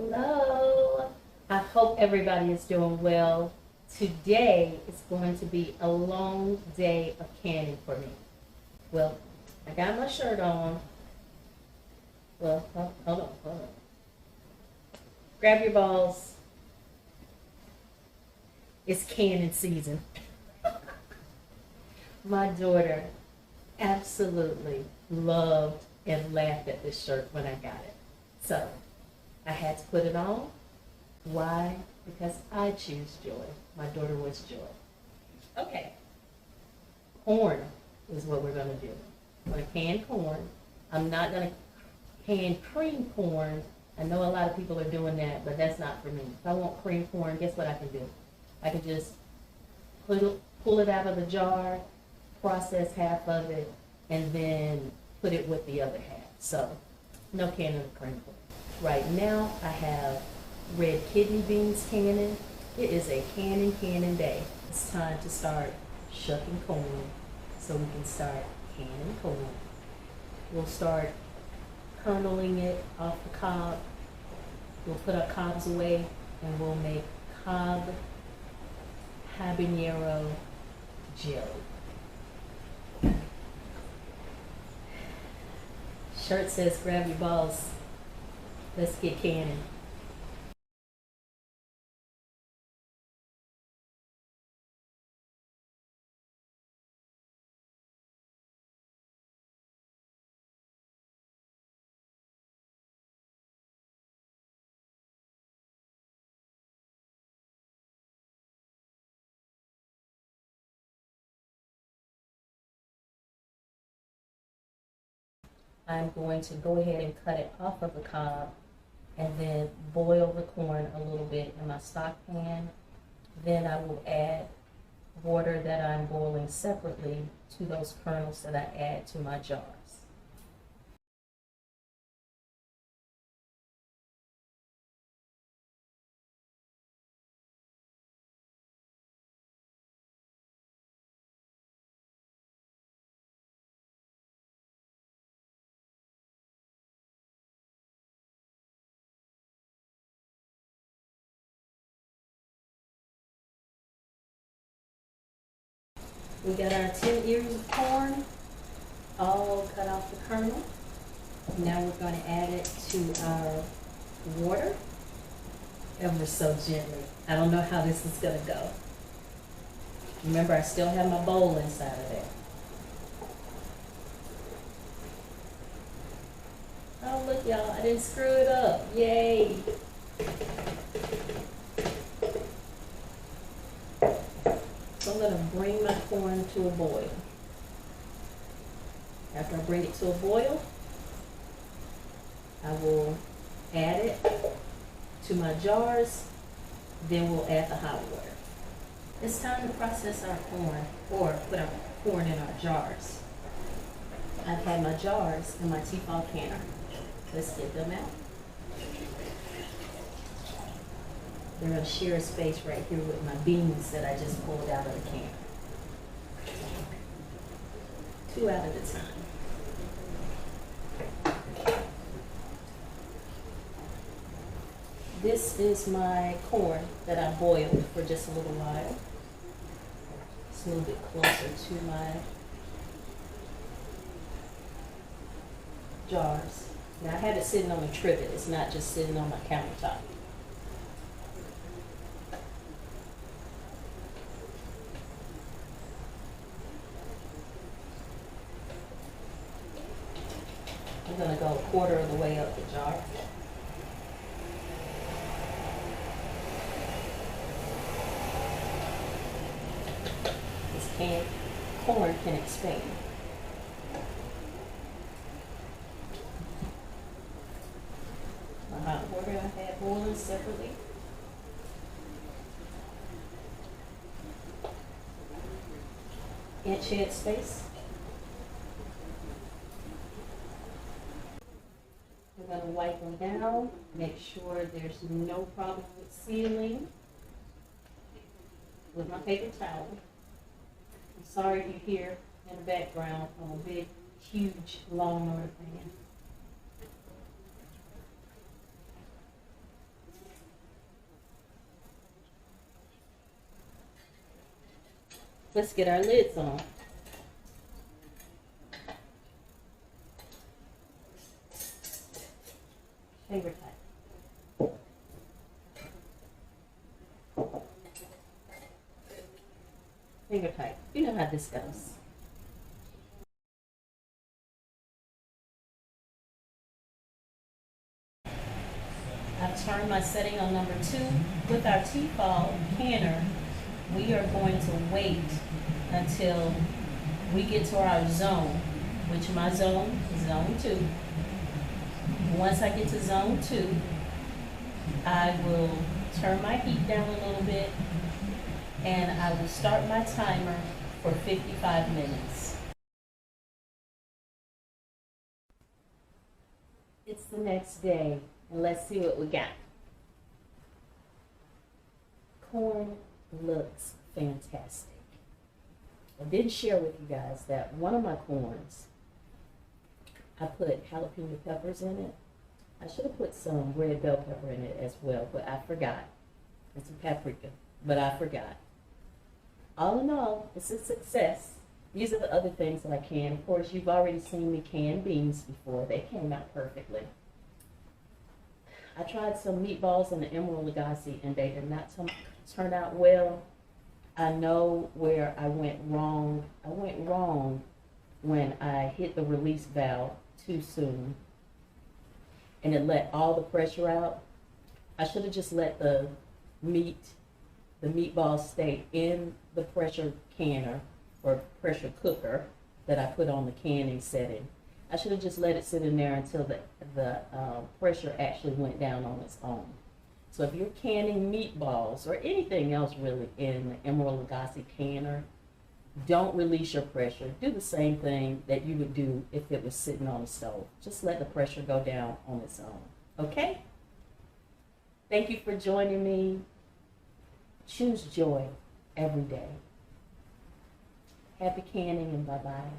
Hello. I hope everybody is doing well. Today is going to be a long day of canning for me. Well, I got my shirt on. Well, hold on. Grab your balls. It's canning season. My daughter absolutely loved and laughed at this shirt when I got it. So I had to put it on. Why? Because I choose joy. My daughter was joy. Okay. Corn is what we're going to do. I'm going to can corn. I'm not going to can cream corn. I know a lot of people are doing that, but that's not for me. If I want cream corn, guess what I can do? I can just pull it out of the jar, process half of it, and then put it with the other half. So, no canning of cream corn. Right now, I have red kidney beans canning. It is a canning day. It's time to start shucking corn so we can start canning corn. We'll start kerneling it off the cob. We'll put our cobs away and we'll make cob habanero jelly. Shirt says grab your balls. Let's get canning. I'm going to go ahead and cut it off of the cob and then boil the corn a little bit in my stock pan. Then I will add water that I'm boiling separately to those kernels that I add to my jars. We got our 10 ears of corn all cut off the kernel. Now we're going to add it to our water ever so gently. I don't know how this is going to go. Remember, I still have my bowl inside of there. Oh, look, y'all, I didn't screw it up. Yay. So I'm going to bring my corn to a boil. After I bring it to a boil, I will add it to my jars, then we'll add the hot water. It's time to process our corn, or put our corn in our jars. I've had my jars in my T-Fal canner. Let's get them out. They're going to share a space right here with my beans that I just pulled out of the can. 2 out at a time. This is my corn that I boiled for just a little while. It's a little bit closer to my jars. Now I have it sitting on a trivet. It's not just sitting on my countertop. I'm going to go a quarter of the way up the jar. This corn can expand. My hot water I had boiling separately. Inch head space. I'm going to wipe them down, make sure there's no problem with sealing with my paper towel. I'm sorry if you hear in the background on a big, huge lawnmower fan. Let's get our lids on. Finger tight. Finger tight. You know how this goes. I've turned my setting on number 2. With our T-Fal canner, we are going to wait until we get to our zone, which my zone is zone 2. Once I get to zone 2, I will turn my heat down a little bit and I will start my timer for 55 minutes. It's the next day and let's see what we got. Corn looks fantastic. I did share with you guys that one of my corns, I put jalapeno peppers in it. I should have put some red bell pepper in it as well, but I forgot. And some paprika, but I forgot. All in all, it's a success. These are the other things that I can. Of course, you've already seen me can beans before. They came out perfectly. I tried some meatballs in the Emerald Lagasse and they did not turn out well. I know where I went wrong. I went wrong when I hit the release valve too soon and it let all the pressure out. I should have just let the meatballs stay in the pressure canner or pressure cooker that I put on the canning setting. I should have just let it sit in there until the pressure actually went down on its own. So if you're canning meatballs or anything else really in the Emerald Lagasse canner, don't release your pressure. Do the same thing that you would do if it was sitting on the stove. Just let the pressure go down on its own. Okay? Thank you for joining me. Choose joy every day. Happy canning and bye-bye.